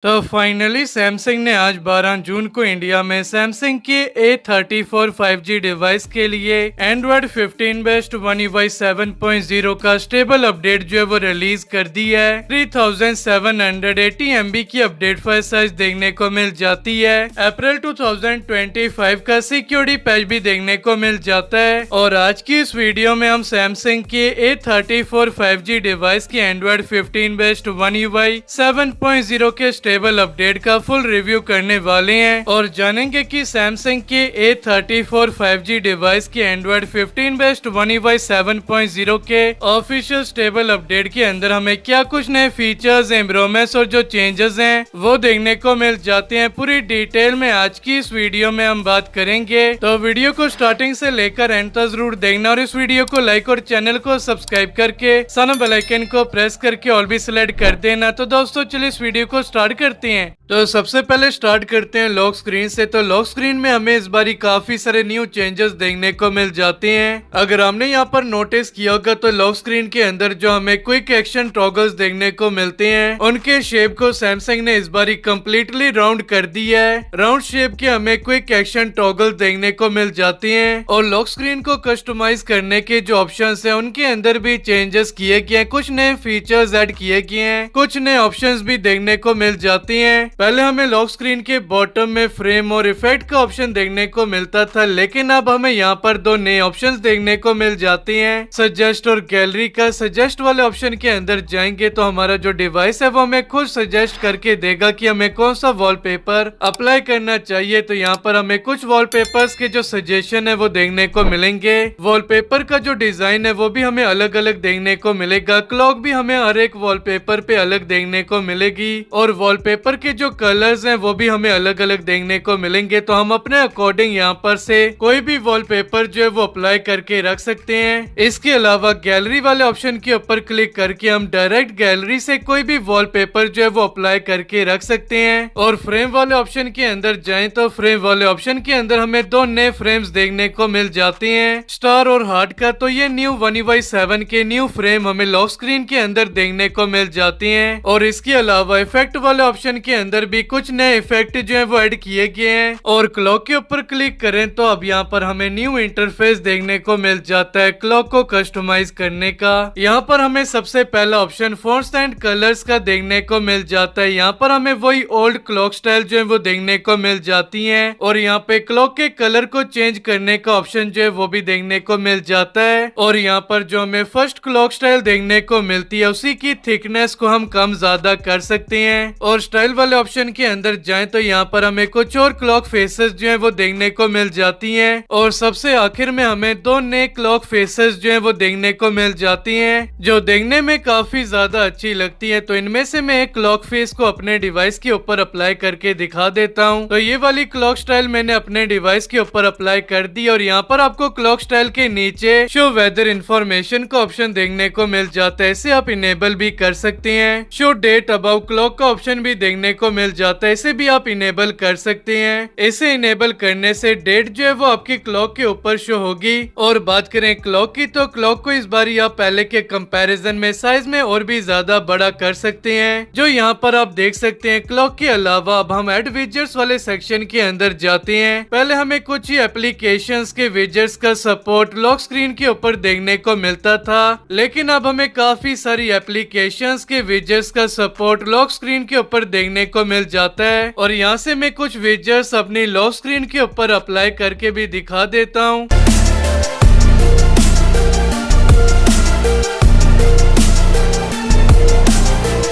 तो finally Samsung ने आज 12 जून को इंडिया में सैमसंग के A34 5G डिवाइस के लिए एंड्रॉयड 15 बेस्ड One UI 7.0 का स्टेबल अपडेट जो है वो रिलीज कर दी है। 3780 MB की अपडेट फाइल साइज देखने को मिल जाती है। अप्रैल 2025 का सिक्योरिटी पैच भी देखने को मिल जाता है। और आज की इस वीडियो में हम सैमसंग के A34 5G डिवाइस की एंड्रॉयड 15 बेस्ड One UI 7.0 के स्टेबल अपडेट का फुल रिव्यू करने वाले हैं और जानेंगे कि सैमसंग के A34 5G डिवाइस की एंड्रॉयड 15 बेस्ड One UI 7.0 के ऑफिशियल स्टेबल अपडेट के अंदर हमें क्या कुछ नए फीचर्स, इम्प्रूवमेंट्स और जो चेंजेस हैं वो देखने को मिल जाते हैं। पूरी डिटेल में आज की इस वीडियो में हम बात करेंगे, तो वीडियो को स्टार्टिंग से लेकर एंड तक जरूर देखना और इस वीडियो को लाइक और चैनल को सब्सक्राइब करके सामने बेल आइकन को प्रेस करके ऑल भी सिलेक्ट कर देना। तो दोस्तों चलिए इस वीडियो को स्टार्ट करते हैं। तो सबसे पहले स्टार्ट करते हैं लॉक स्क्रीन से। तो लॉक स्क्रीन में हमें इस बारी काफी सारे न्यू चेंजेस देखने को मिल जाते हैं। अगर हमने यहाँ पर नोटिस किया होगा तो लॉक स्क्रीन के अंदर जो हमें क्विक एक्शन टॉगल्स देखने को मिलते हैं उनके शेप को सैमसंग ने इस बारी कम्प्लीटली राउंड कर दिया है। राउंड शेप के हमें क्विक एक्शन टॉगल देखने को मिल जाते हैं और लॉक स्क्रीन को कस्टमाइज करने के जो ऑप्शन है उनके अंदर भी चेंजेस किए गए हैं। कुछ नए फीचर्स ऐड किए गए हैं, कुछ नए ऑप्शन भी देखने को मिल जाते हैं। पहले हमें लॉक स्क्रीन के बॉटम में फ्रेम और इफेक्ट का ऑप्शन देखने को मिलता था, लेकिन अब हमें यहाँ पर दो नए ऑप्शंस देखने को मिल जाते हैं, सजेस्ट और गैलरी का। सजेस्ट वाले ऑप्शन के अंदर जाएंगे तो हमारा जो डिवाइस है वो हमें खुद सजेस्ट करके देगा कि हमें कौन सा वॉलपेपर अप्लाई करना चाहिए। तो यहाँ पर हमें कुछ वॉलपेपर्स के जो सजेशन है वो देखने को मिलेंगे। वॉलपेपर का जो डिजाइन है वो भी हमें अलग अलग देखने को मिलेगा। क्लॉक भी हमें हर एक वॉलपेपर पे अलग देखने को मिलेगी और वॉलपेपर के जो कलर्स हैं वो भी हमें अलग अलग देखने को मिलेंगे। तो हम अपने अकॉर्डिंग यहाँ पर से कोई भी वॉलपेपर जो है वो अप्लाई करके रख सकते हैं। इसके अलावा गैलरी वाले ऑप्शन के ऊपर क्लिक करके हम डायरेक्ट गैलरी से कोई भी वॉलपेपर जो है वो अप्लाई करके रख सकते हैं। और फ्रेम वाले ऑप्शन के अंदर जाएं तो फ्रेम वाले ऑप्शन के अंदर हमें दो नए फ्रेम्स देखने को मिल जाते हैं, स्टार और हार्ट का। तो ये न्यू One UI 7 के न्यू फ्रेम हमें लॉक स्क्रीन के अंदर देखने को मिल जाते हैं। और इसके अलावा इफेक्ट वाले ऑप्शन के अंदर भी कुछ नए इफेक्ट जो है वो ऐड किए गए हैं। और क्लॉक के ऊपर क्लिक करें तो अब यहाँ पर हमें न्यू इंटरफेस देखने को मिल जाता है क्लॉक को कस्टमाइज करने का। यहाँ पर हमें सबसे पहला ऑप्शन फॉन्ट्स एंड कलर्स का देखने को मिल जाता है। यहाँ पर हमें वही ओल्ड क्लॉक स्टाइल जो है वो देखने को मिल जाती है और यहाँ पे क्लॉक के कलर को चेंज करने का ऑप्शन जो है वो भी देखने को मिल जाता है। और यहाँ पर जो हमें फर्स्ट क्लॉक स्टाइल देखने को मिलती है उसी की थिकनेस को हम कम ज्यादा कर सकते हैं। और स्टाइल वाले ऑप्शन के अंदर जाएं तो यहाँ पर हमें कुछ और क्लॉक फेसेस जो है वो देखने को मिल जाती हैं। और सबसे आखिर में हमें दो नए क्लॉक फेसेस जो है वो देखने को मिल जाती हैं जो देखने में काफी ज्यादा अच्छी लगती है। तो इनमें से मैं एक क्लॉक फेस को अपने डिवाइस के ऊपर अप्लाई करके दिखा देता हूँ। तो ये वाली क्लॉक स्टाइल मैंने अपने डिवाइस के ऊपर अप्लाई कर दी और यहाँ पर आपको क्लॉक स्टाइल के नीचे शो वेदर इंफॉर्मेशन का ऑप्शन देखने को मिल जाता है। इसे आप इनेबल भी कर सकते हैं। शो डेट अबाउट क्लॉक का ऑप्शन भी देखने को मिल जाता है, इसे भी आप इनेबल कर सकते हैं। इसे इनेबल करने से डेट जो है वो आपकी क्लॉक के ऊपर शो होगी। और बात करें क्लॉक की तो क्लॉक को इस बार आप पहले के कंपैरिजन में साइज में और भी ज्यादा बड़ा कर सकते हैं, जो यहाँ पर आप देख सकते हैं। क्लॉक के अलावा अब हम एड विजेट्स वाले सेक्शन के अंदर जाते हैं। पहले हमें कुछ ही एप्लीकेशंस के विजेट्स का सपोर्ट लॉक स्क्रीन के ऊपर देखने को मिलता था, लेकिन अब हमें काफी सारी एप्लीकेशंस के विजेट्स का सपोर्ट लॉक स्क्रीन के ऊपर देखने को मिल जाता है। और यहाँ से मैं कुछ विजेट्स अपनी लॉक स्क्रीन के ऊपर अप्लाई करके भी दिखा देता हूँ।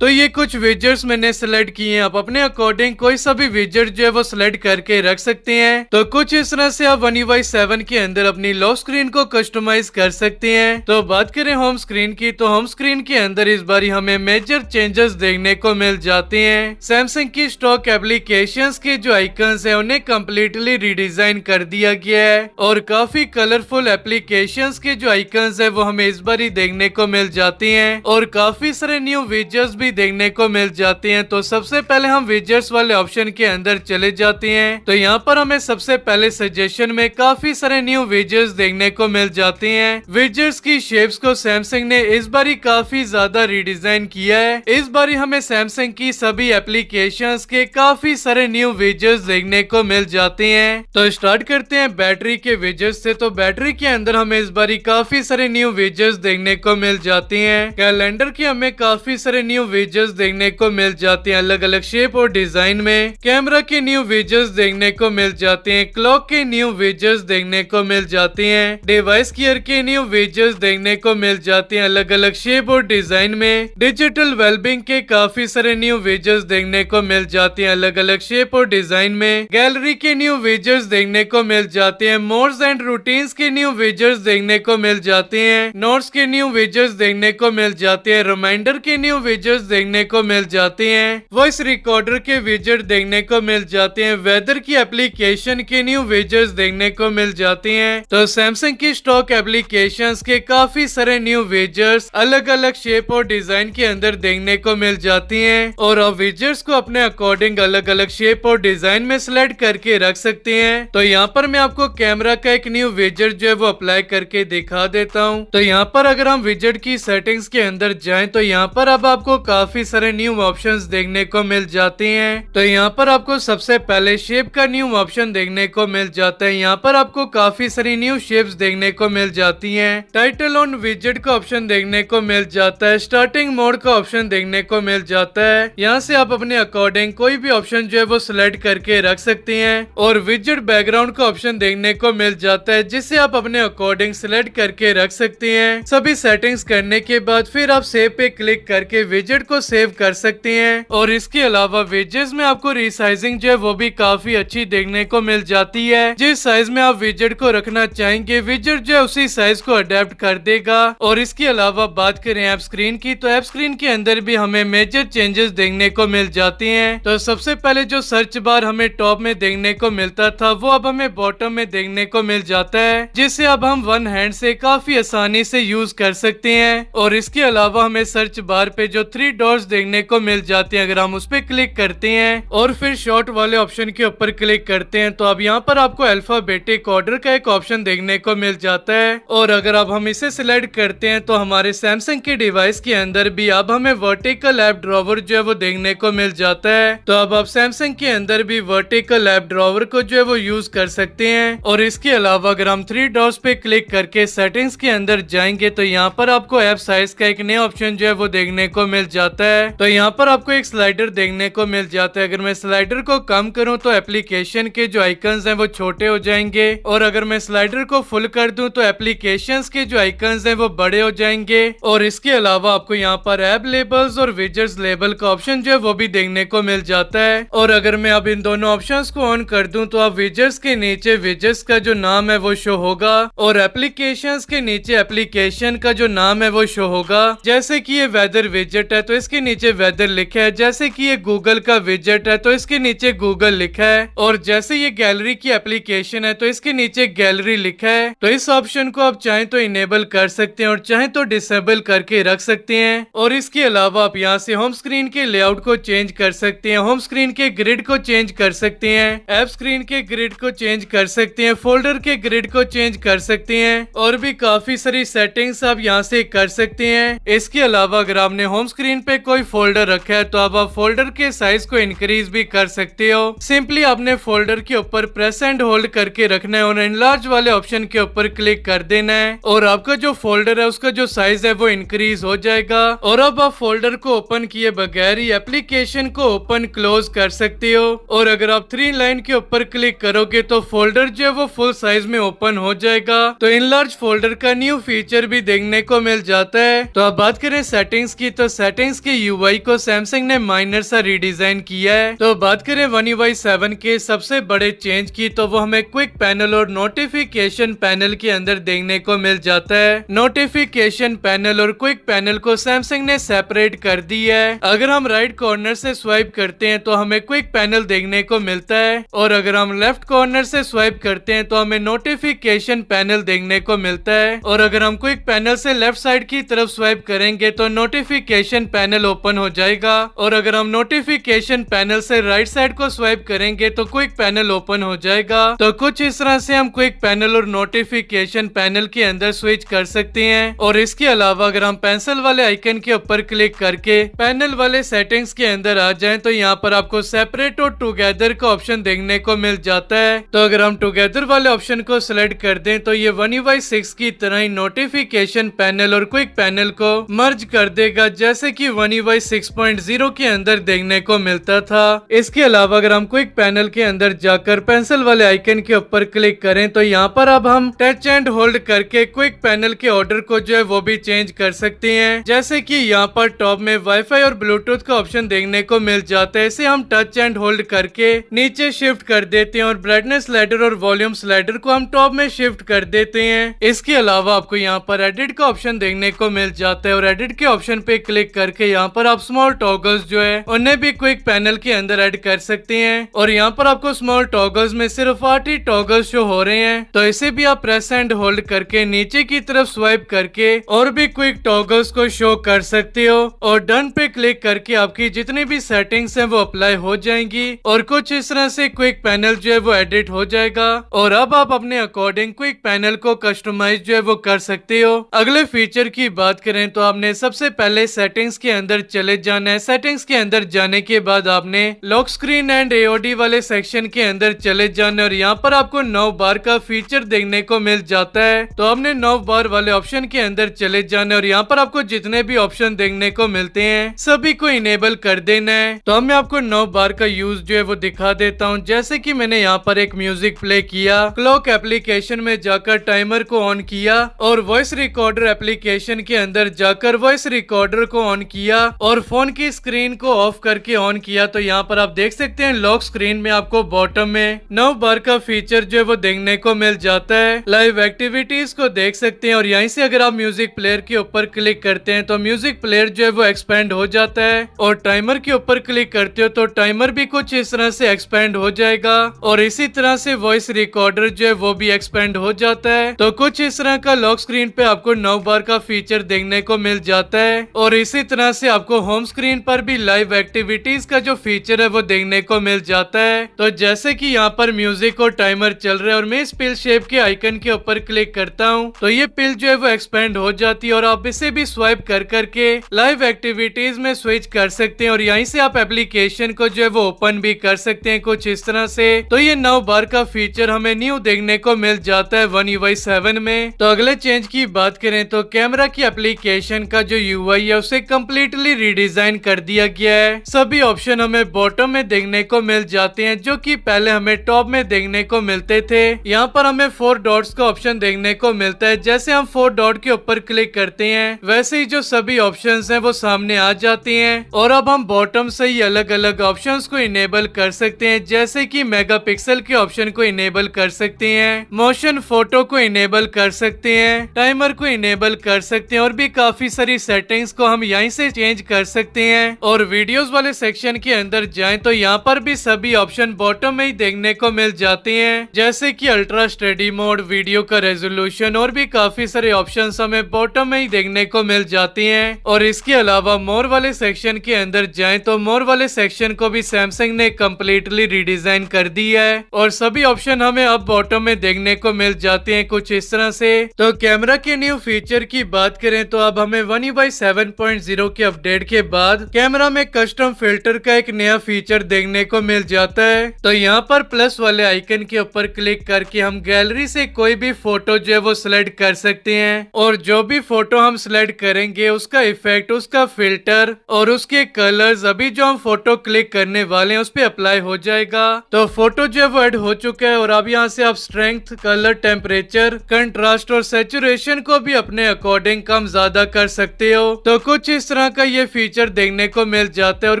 तो ये कुछ विजेट्स मैंने सिलेक्ट किए हैं। आप अपने अकॉर्डिंग कोई सा भी विजेट जो है वो सिलेक्ट करके रख सकते हैं। तो कुछ इस तरह से आप One UI 7 के अंदर अपनी लॉक स्क्रीन को कस्टमाइज कर सकते हैं। तो बात करें होम स्क्रीन की तो होम स्क्रीन के अंदर इस बार हमें मेजर चेंजेस देखने को मिल जाते हैं। सैमसंग की स्टॉक एप्लीकेशंस के जो आइकन्स है उन्हें कम्प्लीटली रिडिजाइन कर दिया गया है और काफी कलरफुल एप्लीकेशंस के जो आइकन्स है वो हमें इस बार देखने को मिल जाते हैं। और काफी सारे न्यू विजेट्स भी भी देखने को मिल जाती हैं। तो सबसे पहले हम विजेट्स वाले ऑप्शन के अंदर चले जाते हैं। तो यहाँ पर हमें सबसे पहले सजेशन में काफी सारे न्यू विजेट्स देखने को मिल जाते हैं। विजेट्स की शेप्स को सैमसंग ने इस बारी काफी ज्यादा रिडिजाइन किया है। इस बारी हमें सैमसंग की सभी एप्लीकेशंस के काफी सारे न्यू विजेट्स देखने को मिल जाते हैं। तो स्टार्ट करते हैं बैटरी के विजेट्स से। तो बैटरी के अंदर हमें इस बारी काफी सारे न्यू विजेट्स देखने को मिल जाते हैं। कैलेंडर के हमें काफी सारे न्यू विजेट्स देखने को मिल जाते हैं अलग अलग शेप और डिजाइन में। कैमरा के न्यू विजेट्स देखने को मिल जाते हैं। क्लॉक के न्यू विजेट्स देखने को मिल जाते हैं। डिवाइस गियर के न्यू विजेट्स देखने को मिल जाते हैं अलग अलग शेप और डिजाइन में। डिजिटल वेलबिंग के काफी सारे न्यू विजेट्स देखने को मिल जाते हैं अलग अलग शेप और डिजाइन में। गैलरी के न्यू विजेट्स देखने को मिल जाते हैं। मोड्स एंड रूटीन्स के न्यू विजेट्स देखने को मिल जाते हैं। नोट्स के न्यू विजेट्स देखने को मिल जाते हैं। रिमाइंडर के न्यू विजेट्स देखने को मिल जाते हैं। वॉइस रिकॉर्डर के विजेट देखने को मिल जाते हैं। वेदर की एप्लीकेशन के न्यू विजेट्स देखने को मिल जाते हैं। तो सैमसंग की स्टॉक एप्लीकेशंस के काफी सारे न्यू विजेट्स अलग अलग शेप और डिजाइन के अंदर देखने को मिल जाती हैं और आप विजेट्स को अपने अकॉर्डिंग अलग अलग शेप और डिजाइन में सिलेक्ट करके रख सकते हैं। तो यहाँ पर मैं आपको कैमरा का एक न्यू विजेट जो है वो अप्लाई करके दिखा देता हूँ। तो यहाँ पर अगर हम विजेट की सेटिंग्स के अंदर जाएं तो यहाँ पर अब आपको काफी सारे न्यू ऑप्शंस देखने को मिल जाते हैं। तो यहाँ पर आपको सबसे पहले शेप का न्यू ऑप्शन देखने को मिल जाता है। यहाँ पर आपको काफी सारी न्यू शेप्स देखने को मिल जाती हैं। टाइटल ऑन विजेट का ऑप्शन देखने को मिल जाता है। स्टार्टिंग मोड का ऑप्शन देखने को मिल जाता है। यहाँ से आप अपने अकॉर्डिंग कोई भी ऑप्शन जो है वो सिलेक्ट करके रख सकते हैं और विजेट बैकग्राउंड का ऑप्शन देखने को मिल जाता है जिसे आप अपने अकॉर्डिंग सिलेक्ट करके रख सकते हैं। सभी सेटिंग्स करने के बाद फिर आप सेव पे क्लिक करके विजेट को सेव कर सकते हैं और इसके अलावा विजेट्स में आपको रिसाइजिंग जो है वो भी काफी अच्छी देखने को मिल जाती है। जिस साइज में आप विजेट को रखना चाहेंगे विजेट जो है उसी साइज को अडेप्ट कर देगा। और इसके अलावा बात करें ऐप स्क्रीन की तो ऐप स्क्रीन के अंदर भी हमें मेजर चेंजेस देखने को मिल जाती हैं। तो सबसे पहले जो सर्च बार हमें टॉप में देखने को मिलता था वो अब हमें बॉटम में देखने को मिल जाता है जिसे अब हम वन हैंड से काफी आसानी से यूज कर सकते हैं। और इसके अलावा हमें सर्च बार पे जो 3 डॉट्स देखने को मिल जाते हैं अगर हम उस पर क्लिक करते हैं और फिर शॉर्ट वाले ऑप्शन के ऊपर क्लिक करते हैं तो अब यहाँ पर आपको अल्फाबेटिक ऑर्डर का एक ऑप्शन देखने को मिल जाता है। और अगर अब हम इसे सिलेक्ट करते हैं तो हमारे सैमसंग के डिवाइस के अंदर भी अब हमें वर्टिकल ऐप ड्रॉवर जो है वो देखने को मिल जाता है। तो अब आप सैमसंग के अंदर भी वर्टिकल ऐप ड्रॉवर को जो है वो यूज कर सकते हैं। और इसके अलावा अगर हम 3 डॉट्स पे क्लिक करके सेटिंग्स के अंदर जाएंगे तो यहाँ पर आपको ऐप साइज का एक नया ऑप्शन जो है वो देखने को मिल जाता है। तो यहाँ पर आपको एक स्लाइडर देखने को मिल जाता है। अगर मैं स्लाइडर को कम करूँ तो एप्लीकेशन के जो आइकन्स हैं वो छोटे हो जाएंगे और अगर मैं स्लाइडर को फुल कर दूं तो एप्लीकेशंस के जो आइकन्स हैं वो बड़े हो जाएंगे। और इसके अलावा आपको यहाँ पर ऐप लेबल्स और विजेट्स लेबल का ऑप्शन जो है वो भी देखने को मिल जाता है। और अगर मैं अब इन दोनों ऑप्शंस को ऑन कर दूं तो आप विजेट्स के नीचे विजेट्स का जो नाम है वो शो होगा और एप्लीकेशंस के नीचे एप्लीकेशन का जो नाम है वो शो होगा। जैसे कि ये वेदर विजेट है तो इसके नीचे वेदर लिखा है। जैसे कि ये गूगल का विजेट है तो इसके नीचे गूगल लिखा है। और जैसे ये गैलरी की एप्लीकेशन है तो इसके नीचे गैलरी लिखा है। तो इस ऑप्शन को आप चाहें तो इनेबल कर सकते हैं और चाहें तो डिसेबल करके रख सकते हैं। और इसके अलावा आप यहाँ से होम स्क्रीन के लेआउट को चेंज कर सकते हैं। होम स्क्रीन के ग्रिड को चेंज कर सकते हैं। ऐप स्क्रीन के ग्रिड को चेंज कर सकते हैं। फोल्डर के ग्रिड को चेंज कर सकते हैं और भी काफी सारी सेटिंग्स आप यहाँ से कर सकते हैं। इसके अलावा अगर आपने होम स्क्रीन पे कोई फोल्डर रखा है तो अब आप फोल्डर के साइज को इंक्रीज भी कर सकते हो। सिंपली आपने फोल्डर के ऊपर प्रेस एंड होल्ड करके रखना है और एनलार्ज वाले ऑप्शन के ऊपर क्लिक कर देना है और आपका जो फोल्डर है उसका जो साइज है वो इंक्रीज हो जाएगा। और अब आप फोल्डर को ओपन किए बगैर ही एप्लीकेशन को ओपन क्लोज कर सकते हो। और अगर आप 3 लाइन के ऊपर क्लिक करोगे तो फोल्डर जो है वो फुल साइज में ओपन हो जाएगा। तो इनलार्ज फोल्डर का न्यू फीचर भी देखने को मिल जाता है। तो अब बात करें सेटिंग्स की तो सेटिंग्स के यूआई को सैमसंग ने माइनर सा रिडिजाइन किया है। तो बात करें One UI 7 के सबसे बड़े चेंज की तो वो हमें क्विक पैनल और नोटिफिकेशन पैनल के अंदर देखने को मिल जाता है। नोटिफिकेशन पैनल और क्विक पैनल को सैमसंग ने सेपरेट कर दी है। अगर हम राइट कॉर्नर से स्वाइप करते हैं तो हमें क्विक पैनल देखने को मिलता है और अगर हम लेफ्ट कॉर्नर से स्वाइप करते हैं तो हमें नोटिफिकेशन पैनल देखने को मिलता है। और अगर हम क्विक पैनल से लेफ्ट साइड की तरफ स्वाइप करेंगे तो नोटिफिकेशन पैनल ओपन हो जाएगा। और अगर हम नोटिफिकेशन पैनल से राइट साइड को स्वाइप करेंगे तो क्विक पैनल ओपन हो जाएगा। तो कुछ इस तरह से हम क्विक पैनल और नोटिफिकेशन पैनल के अंदर स्विच कर सकते हैं। और इसके अलावा अगर हम पेंसिल वाले आइकन के ऊपर क्लिक करके पैनल वाले सेटिंग्स के अंदर आ जाएं तो यहाँ पर आपको सेपरेट और टुगेदर का ऑप्शन देखने को मिल जाता है। तो अगर हम टुगेदर वाले ऑप्शन को सिलेक्ट कर दें तो ये One UI 6 की तरह ही नोटिफिकेशन पैनल और क्विक पैनल को मर्ज कर देगा, जैसे कि One UI 6.0 के अंदर देखने को मिलता था। इसके अलावा अगर हम क्विक पैनल के अंदर जाकर पेंसिल वाले आइकन के ऊपर क्लिक करें तो यहाँ पर अब हम टच एंड होल्ड करके क्विक पैनल के ऑर्डर को जो है वो भी चेंज कर सकते हैं। जैसे कि यहाँ पर टॉप में वाईफाई और ब्लूटूथ का ऑप्शन देखने को मिल जाता है। इसे हम टच एंड होल्ड करके नीचे शिफ्ट कर देते हैं और ब्राइटनेस स्लाइडर और वॉल्यूम स्लाइडर को हम टॉप में शिफ्ट कर देते हैं। इसके अलावा आपको यहाँ पर एडिट का ऑप्शन देखने को मिल जाता है और एडिट के ऑप्शन पे क्लिक करके यहाँ पर आप स्मॉल टॉगल्स जो है उन्हें भी क्विक पैनल के अंदर ऐड कर सकते हैं। और यहाँ पर आपको स्मॉल टॉगल्स में सिर्फ 8 ही टॉगल्स शो हो रहे हैं, तो इसे भी आप प्रेस एंड होल्ड करके नीचे की तरफ स्वाइप करके और भी क्विक टॉगल्स को शो कर सकते हो। और डन पे क्लिक करके आपकी जितनी भी सेटिंग्स हैं वो अप्लाई हो जाएंगी और कुछ इस तरह से क्विक पैनल जो है वो एडिट हो जाएगा। और अब आप अपने अकॉर्डिंग क्विक पैनल को कस्टमाइज जो है वो कर सकते हो। अगले फीचर की बात करें तो आपने सबसे पहले सेटिंग्स के अंदर चले जाना है। सेटिंग्स के अंदर जाने के बाद आपने लॉक स्क्रीन एंड AOD वाले सेक्शन के अंदर चले जाना और यहाँ पर आपको 9 बार का फीचर देखने को मिल जाता है। तो आपने 9 बार वाले ऑप्शन के अंदर चले जाना और यहाँ पर आपको जितने भी ऑप्शन देखने को मिलते हैं सभी को इनेबल कर देना है। तो अब मैं आपको 9 बार का यूज जो है वो दिखा देता हूँ। जैसे कि मैंने यहाँ पर एक म्यूजिक प्ले किया, क्लॉक एप्लीकेशन में जाकर टाइमर को ऑन किया और वॉइस रिकॉर्डर एप्लीकेशन के अंदर जाकर वॉइस रिकॉर्डर को ऑन किया और फोन की स्क्रीन को ऑफ करके ऑन किया। तो यहाँ पर आप देख सकते हैं लॉक स्क्रीन में आपको बॉटम में 9 बार का फीचर जो है वो देखने को मिल जाता है। लाइव एक्टिविटीज को देख सकते हैं और यहीं से अगर आप म्यूजिक प्लेयर के ऊपर क्लिक करते हैं तो म्यूजिक प्लेयर जो है वो एक्सपेंड हो जाता है और टाइमर के ऊपर क्लिक करते हो तो टाइमर भी कुछ इस तरह से एक्सपेंड हो जाएगा और इसी तरह से वॉइस रिकॉर्डर जो है वो भी एक्सपेंड हो जाता है। तो कुछ इस तरह का लॉक स्क्रीन पे आपको 9 बार का फीचर देखने को मिल जाता है और इसी तरह से आपको होम स्क्रीन पर भी लाइव एक्टिविटीज का जो फीचर है वो देखने को मिल जाता है। तो जैसे कि यहाँ पर म्यूजिक और टाइमर चल रहा है और मैं इस पिल शेप के आइकन के ऊपर क्लिक करता हूँ तो ये पिल जो है वो एक्सपेंड हो जाती है और आप इसे भी स्वाइप कर करके लाइव एक्टिविटीज में स्विच कर सकते हैं और यहीं से आप एप्लीकेशन को जो है वो ओपन भी कर सकते हैं कुछ इस तरह से। तो ये 9 बार का फीचर हमें न्यू देखने को मिल जाता है One UI 7 में। तो अगले चेंज की बात करें तो कैमरा की एप्लीकेशन का जो UI है उसे कम्प्लीटली रिडिजाइन कर दिया गया है। सभी ऑप्शन हमें बॉटम में देखने को मिल जाते हैं जो कि पहले हमें टॉप में देखने को मिलते थे। यहाँ पर हमें 4 डॉट्स का ऑप्शन देखने को मिलता है। जैसे हम 4 डॉट के ऊपर क्लिक करते हैं वैसे ही जो सभी ऑप्शंस हैं वो सामने आ जाती हैं और अब हम बॉटम से ही अलग अलग ऑप्शंस को इनेबल कर सकते हैं। जैसे कि मेगापिक्सल के ऑप्शन को इनेबल कर सकते हैं, मोशन फोटो को इनेबल कर सकते हैं, टाइमर को इनेबल कर सकते हैं और भी काफी सारी सेटिंग्स को हम यहीं से चेंज कर सकते हैं। और वीडियोस वाले सेक्शन के अंदर जाएं तो यहाँ पर भी सभी ऑप्शन बॉटम में ही देखने को मिल जाते हैं। जैसे कि अल्ट्रा स्टडी मोड, वीडियो का रेजोल्यूशन और भी काफी सारे ऑप्शंस हमें बॉटम में ही देखने को मिल जाते हैं। और इसके अलावा मोर वाले सेक्शन के अंदर जाएं तो मोर वाले सेक्शन को भी सैमसंग ने कम्प्लीटली रिडिजाइन कर दिया है और सभी ऑप्शन हमें अब बॉटम में देखने को मिल जाते हैं कुछ इस तरह से। तो कैमरा के न्यू फीचर की बात करें तो अब हमें One UI 7.0 के अपडेट के बाद कैमरा में कस्टम फिल्टर का एक नया फीचर देखने को मिल जाता है। तो यहाँ पर प्लस वाले आइकन के ऊपर क्लिक करके हम गैलरी से कोई भी फोटो जो है वो सिलेक्ट कर सकते हैं और जो भी फोटो हम सिलेक्ट करेंगे उसका इफेक्ट, उसका फिल्टर और उसके कलर्स अभी जो हम फोटो क्लिक करने वाले हैं उस पे अप्लाई हो जाएगा। तो फोटो जो है वो ऐड हो चुका है और अब यहाँ से आप स्ट्रेंथ, कलर, टेम्परेचर, कंट्रास्ट और सैचुरेशन को भी अपने अकॉर्डिंग कम ज्यादा कर सकते हो। तो कुछ इस तरह का ये फीचर देखने को मिल जाता है और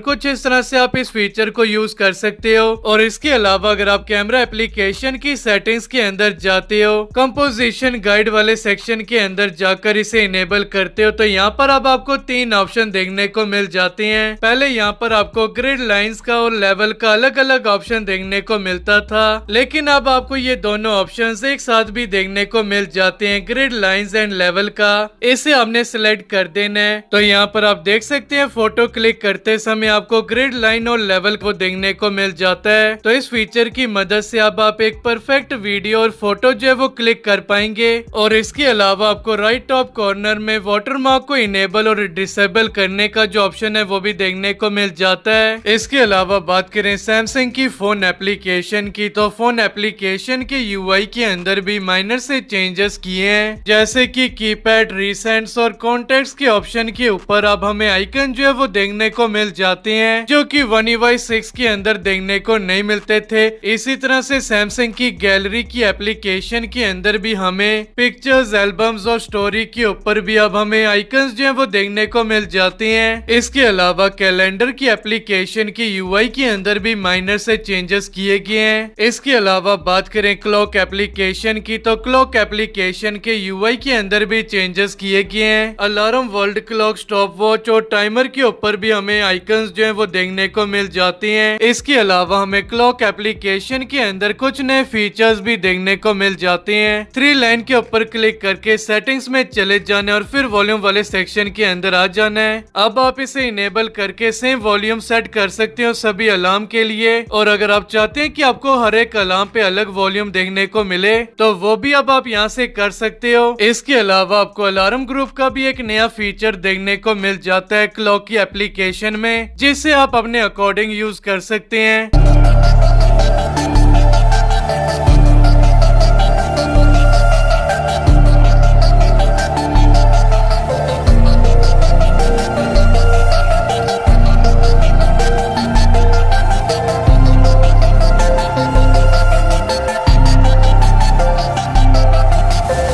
कुछ इस तरह से आप इस फीचर को यूज कर सकते हो। और इसके अलावा अगर आप कैमरा एप्लीकेशन की सेटिंग्स के अंदर जाते हो, कंपोजिशन गाइड वाले सेक्शन के अंदर जाकर इसे इनेबल करते हो तो यहाँ पर अब आपको 3 ऑप्शन देखने को मिल जाते हैं। पहले यहाँ पर आपको ग्रिड लाइंस का और लेवल का अलग अलग ऑप्शन देखने को मिलता था, लेकिन अब आपको ये दोनों ऑप्शंस एक साथ भी देखने को मिल जाते हैं। ग्रिड लाइंस एंड लेवल का इसे हमने सिलेक्ट कर देना है। तो यहाँ पर आप देख सकते हैं फोटो क्लिक करते समय आपको ग्रिड लाइन और लेवल को देखने को मिल जाता है। तो इस फीचर की मदद से अब आप एक परफेक्ट वीडियो और फोटो जो है वो क्लिक कर पाएंगे। और इसके अलावा आपको राइट टॉप कॉर्नर में वाटरमार्क को इनेबल और डिसेबल करने का जो ऑप्शन है वो भी देखने को मिल जाता है। इसके अलावा बात करें सैमसंग की फोन एप्लीकेशन की, तो फोन एप्लीकेशन के यूआई के अंदर भी माइनर से चेंजेस किए हैं, जैसे कि कीपैड, रिसेंट्स और कॉन्टेक्ट्स के ऑप्शन के ऊपर अब हमें आइकन जो है वो देखने को मिल जाते हैं, जो कि One UI 6 के अंदर देखने को नहीं मिलते थे। इसी तरह से सैमसंग की गैलरी की एप्लीकेशन के अंदर भी हमें पिक्चर्स, एल्बम्स और स्टोरी के ऊपर भी अब हमें आइकन्स जो है वो देखने को मिल जाते हैं। इसके अलावा कैलेंडर की एप्लीकेशन की यूआई के अंदर भी माइनर से चेंजेस किए गए हैं। इसके अलावा बात करें क्लॉक एप्लीकेशन की, तो क्लॉक एप्लीकेशन के यूआई के अंदर भी चेंजेस किए गए हैं। Alarm, world clock, stop watch और टाइमर के ऊपर भी हमें आइकन्स जो है वो देखने को मिल जाते हैं। इसके अलावा हमें क्लॉक एप्लीकेशन के अंदर कुछ नए फीचर्स भी देखने को मिल जाते हैं। 3 लाइन के ऊपर क्लिक करके सेटिंग्स में चले जाने और फिर वॉल्यूम वाले सेक्शन के अंदर आ जाना है। अब आप इसे इनेबल करके सेम वॉल्यूम सेट कर सकते हो सभी अलार्म के लिए। और अगर आप चाहते हैं कि आपको हर एक अलार्म पे अलग वॉल्यूम देखने को मिले तो वो भी अब आप यहाँ से कर सकते हो। इसके अलावा आपको अलार्म ग्रुप का भी एक नया फीचर देखने को मिल जाता है क्लॉक की एप्लीकेशन में, जिसे आप अपने अकॉर्डिंग यूज कर सकते हैं।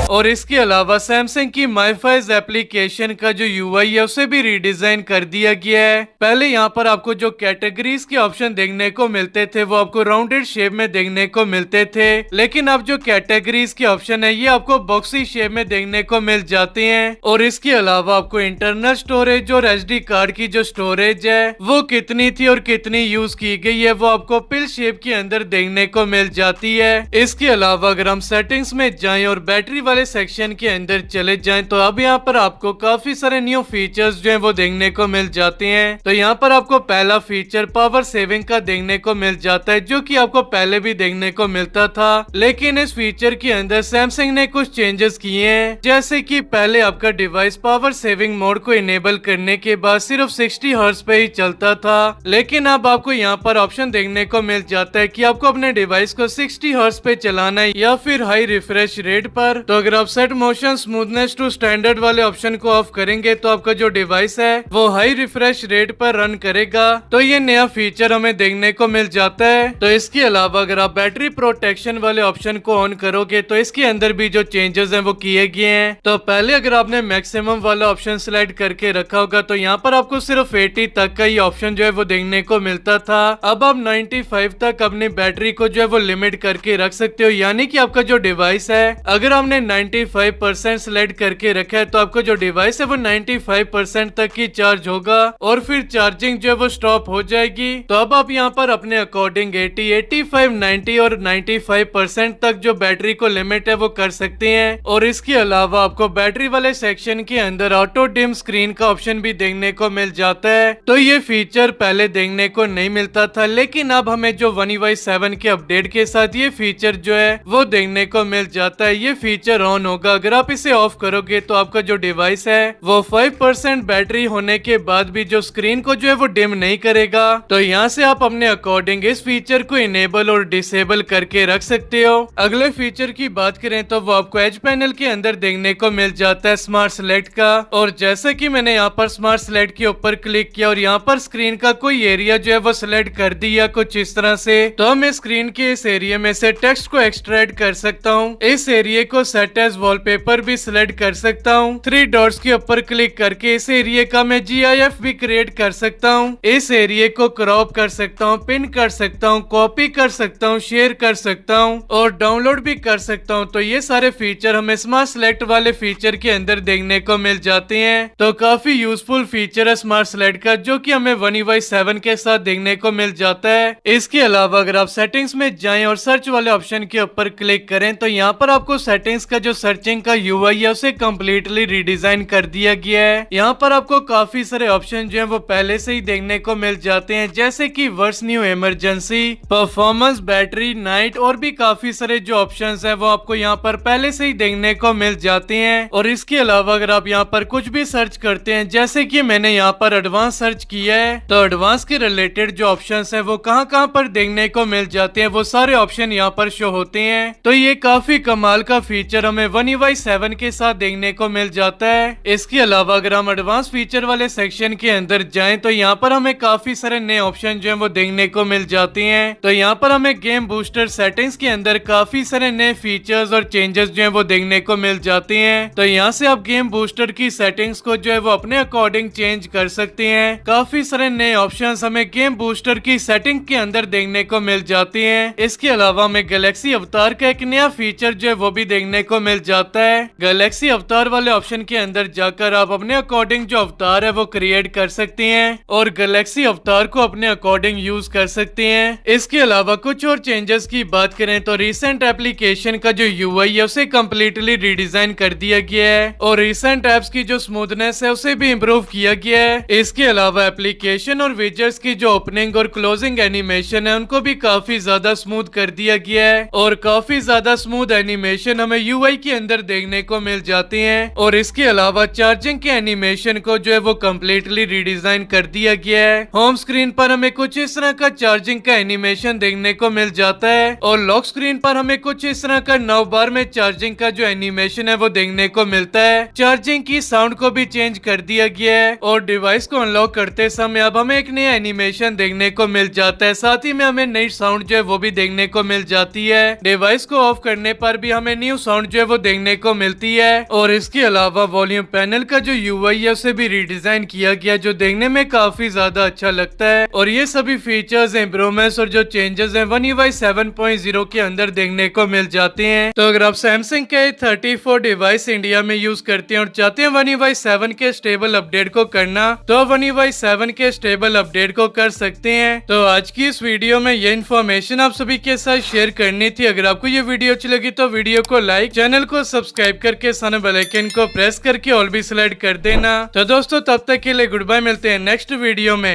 और इसके अलावा सैमसंग की माईफाइज एप्लीकेशन का जो यूआई है उसे भी रीडिजाइन कर दिया गया है। पहले यहाँ पर आपको जो कैटेगरीज के ऑप्शन देखने को मिलते थे वो आपको राउंडेड शेप में देखने को मिलते थे, लेकिन अब जो कैटेगरीज के ऑप्शन है ये आपको बॉक्सी शेप में देखने को मिल जाते हैं। और इसके अलावा आपको इंटरनल स्टोरेज और एसडी कार्ड की जो स्टोरेज है वो कितनी थी और कितनी यूज की गई है वो आपको पिल शेप के अंदर देखने को मिल जाती है। इसके अलावा अगर हम सेटिंग्स में जाएं और बैटरी वाले सेक्शन के अंदर चले जाएं तो अब यहाँ पर आपको काफी सारे न्यू फीचर्स जो हैं वो देखने को मिल जाते हैं। तो यहाँ पर आपको पहला फीचर पावर सेविंग का देखने को मिल जाता है, जो कि आपको पहले भी देखने को मिलता था, लेकिन इस फीचर के अंदर सैमसंग ने कुछ चेंजेस किए हैं। जैसे कि पहले आपका डिवाइस पावर सेविंग मोड को इनेबल करने के बाद सिर्फ 60 हर्ट्ज पे ही चलता था, लेकिन अब आपको यहाँ पर ऑप्शन देखने को मिल जाता है कि आपको अपने डिवाइस को 60 हर्ट्ज पे चलाना है या फिर हाई रिफ्रेश रेट पर। तो अगर आप set motion smoothness to standard वाले ऑप्शन को ऑफ करेंगे तो आपका जो डिवाइस है वो हाई रिफ्रेश रेट पर रन करेगा। तो ये नया फीचर हमें देखने को मिल जाता है। तो इसके अलावा अगर आप बैटरी प्रोटेक्शन वाले ऑप्शन को ऑन करोगे तो इसके अंदर भी जो चेंजेस हैं वो किए गए हैं। तो पहले अगर आपने मैक्सिमम वाला ऑप्शन सिलेक्ट करके रखा होगा तो यहाँ पर आपको सिर्फ 80 तक का ही ऑप्शन जो है वो देखने को मिलता था। अब आप 95 तक अपनी बैटरी को जो है वो लिमिट करके रख सकते हो, यानी कि आपका जो डिवाइस है अगर हमने 95% सिलेक्ट करके रखा है तो आपका जो डिवाइस है वो 95% तक ही चार्ज होगा और फिर चार्जिंग जो है वो स्टॉप हो जाएगी। तो अब आप यहाँ पर अपने अकॉर्डिंग 80, 85, 90 और 95% तक जो बैटरी को लिमिट है वो कर सकते हैं। और इसके अलावा आपको बैटरी वाले सेक्शन के अंदर ऑटो डिम स्क्रीन का ऑप्शन भी देखने को मिल जाता है। तो ये फीचर पहले देखने को नहीं मिलता था, लेकिन अब हमें जो One UI 7 के अपडेट के साथ ये फीचर जो है वो देखने को मिल जाता है। ये फीचर ऑन होगा, अगर आप इसे ऑफ करोगे तो आपका जो डिवाइस है वो 5% बैटरी होने के बाद भी जो स्क्रीन को जो है वो डिम नहीं करेगा। तो यहाँ से आप अपने अकॉर्डिंग इस फीचर को इनेबल और डिसेबल करके रख सकते हो। अगले फीचर की बात करें तो वो आपको एज पैनल के अंदर देखने को मिल जाता है स्मार्ट सेलेक्ट का। और जैसे कि मैंने यहाँ पर स्मार्ट सेलेक्ट के ऊपर क्लिक किया और यहाँ पर स्क्रीन का कोई एरिया जो है वो सिलेक्ट कर दिया कुछ इस तरह से, तो मैं स्क्रीन के इस एरिया में से टेक्स्ट को एक्सट्रैक्ट कर सकता हूँ। इस एरिया को सेट एज वॉलपेपर भी सिलेक्ट कर सकता हूँ। 3 डॉट्स के ऊपर क्लिक करके इस एरिया का मैं GIF भी क्रिएट कर सकता हूँ। इस एरिया को क्रॉप कर सकता हूँ, पिन कर सकता हूँ, कॉपी कर सकता हूँ, शेयर कर सकता हूँ और डाउनलोड भी कर सकता हूँ। तो ये सारे फीचर हमें स्मार्ट सेलेक्ट वाले फीचर के अंदर देखने को मिल जाते हैं। तो काफी यूजफुल फीचर है स्मार्ट सेलेक्ट का, जो कि हमें One UI 7 के साथ देखने को मिल जाता है। इसके अलावा अगर आप सेटिंग्स में जाएं और सर्च वाले ऑप्शन के ऊपर क्लिक करें तो यहाँ पर आपको सेटिंग्स का जो सर्चिंग का यूआई है उसे कम्प्लीटली रिडिजाइन कर दिया गया है। यहाँ पर आपको काफी सारे ऑप्शन जो है वो पहले से ही देखने को मिल जाते हैं, जैसे कि verse new emergency, performance, battery, night और भी काफी सारे जो ऑप्शंस है वो आपको यहाँ पर पहले से ही देखने को मिल जाते हैं। और इसके अलावा अगर आप यहाँ पर कुछ भी सर्च करते हैं, जैसे कि मैंने यहाँ पर एडवांस सर्च किया है, तो एडवांस के रिलेटेड जो ऑप्शंस है वो कहाँ पर देखने को मिल जाते हैं, वो सारे ऑप्शन यहाँ पर शो होते हैं। तो ये काफी कमाल का फीचर हमें One UI 7 के साथ देखने को मिल जाता है। इसके अलावा अगर हम एडवांस फीचर वाले सेक्शन के अंदर जाएं तो यहाँ पर हमें काफी सारे नए ऑप्शन जो है वो देखने को मिल जाते हैं। तो यहाँ पर हमें गेम बूस्टर सेटिंग्स के अंदर काफी सारे नए फीचर्स और चेंजेस जो है वो देखने को मिल जाते हैं। तो यहाँ से आप गेम बूस्टर की सेटिंग्स को जो है वो अपने अकॉर्डिंग चेंज कर सकते हैं। काफी सारे नए ऑप्शंस हमें गेम बूस्टर की सेटिंग के अंदर देखने को मिल जाते हैं। इसके अलावा हमें गैलेक्सी अवतार का एक नया फीचर जो है वो भी देखने को मिल जाता है। गैलेक्सी अवतार वाले ऑप्शन के अंदर जाकर आप अपने अकॉर्डिंग जो अवतार है वो क्रिएट कर सकते हैं और गैलेक्सी अवतार को अपने अकॉर्डिंग यूज कर सकते हैं। इसके अलावा कुछ और चेंजेस की बात करें तो रिसेंट एप्लीकेशन का जो यूआई है उसे कम्प्लीटली रिडिजाइन कर दिया गया है और रिसेंट एप्स की जो स्मूथनेस है उसे भी इम्प्रूव किया गया है। इसके अलावा एप्लीकेशन और विजेट्स की जो ओपनिंग और क्लोजिंग एनिमेशन है उनको भी काफी ज्यादा स्मूथ कर दिया गया है और काफी ज्यादा स्मूथ एनिमेशन हमें यूआई के अंदर देखने को मिल जाते हैं। और इसके अलावा चार्जिंग के एनिमेशन को जो है वो कम्प्लीटली रिडिजाइन कर दिया गया है। होम स्क्रीन पर हमें कुछ इस तरह का चार्जिंग का एनिमेशन देखने को मिल जाता है और लॉक स्क्रीन पर हमें कुछ इस तरह का 9 बार में चार्जिंग का जो एनिमेशन है वो देखने को मिलता है। चार्जिंग की साउंड को भी चेंज कर दिया गया है और डिवाइस को अनलॉक करते समय अब हमें एक नया एनिमेशन देखने को मिल जाता है। साथ ही में हमें नई साउंड जो है वो भी देखने को मिल जाती है। डिवाइस को ऑफ करने पर भी हमें न्यू साउंड जो है वो देखने को मिलती है। और इसके अलावा वॉल्यूम पैनल का जो यूआई है उसे भी रिडिजाइन किया गया जो देखने में काफी ज्यादा अच्छा लगता है। और ये सभी फीचर्स, इम्प्रूवमेंट्स और जो चेंजेस हैं One UI 7.0 के अंदर देखने को मिल जाते हैं। तो अगर आप सैमसंग के 34 डिवाइस इंडिया में यूज करते हैं और चाहते हैं One UI 7 के स्टेबल अपडेट को करना, तो One UI 7 के स्टेबल अपडेट को कर सकते हैं। तो आज की इस वीडियो में ये इन्फॉर्मेशन आप सभी के साथ शेयर करनी थी। अगर आपको ये वीडियो अच्छी लगी तो वीडियो को लाइक, चैनल को सब्सक्राइब करके सामने बेल आइकन को प्रेस करके ऑल भी सिलेक्ट कर देना। तो दोस्तों तब तक के लिए गुड बाय, मिलते हैं नेक्स्ट वीडियो में।